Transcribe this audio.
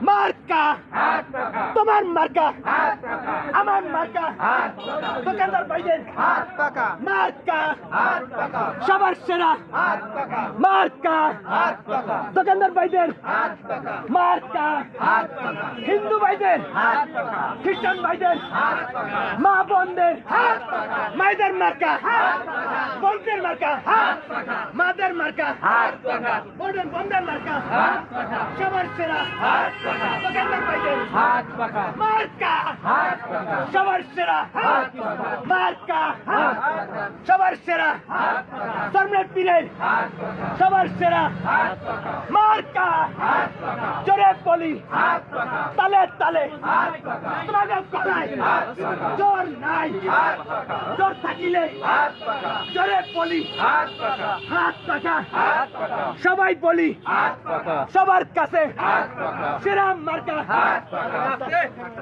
মার্কা তোমার মার্কা আমার মার্কা দোকানদার ভাইদের মার্কা সবার সেরা মার্কা দোকানদার ভাইদের মার্কা হিন্দু ভাইদের খ্রিস্টান ভাইদের মা বোনদের মায়েদের মার্কা বোনদের মার্কা মাদের মার্কা বোনদের মার্কা সবার সেরা দোকানদার ভাইদের মার্কা সবার সেরা মার্কা সবার সেরা সরমের পীরের সবার সেরা মার্কা জোরে বলি তালে তালে তোমাদের গলায় জোর নাই জোর থাকিলে জোরে বলি হাত পাকা সবাই বলি সবার কাছে সেরা মার্কা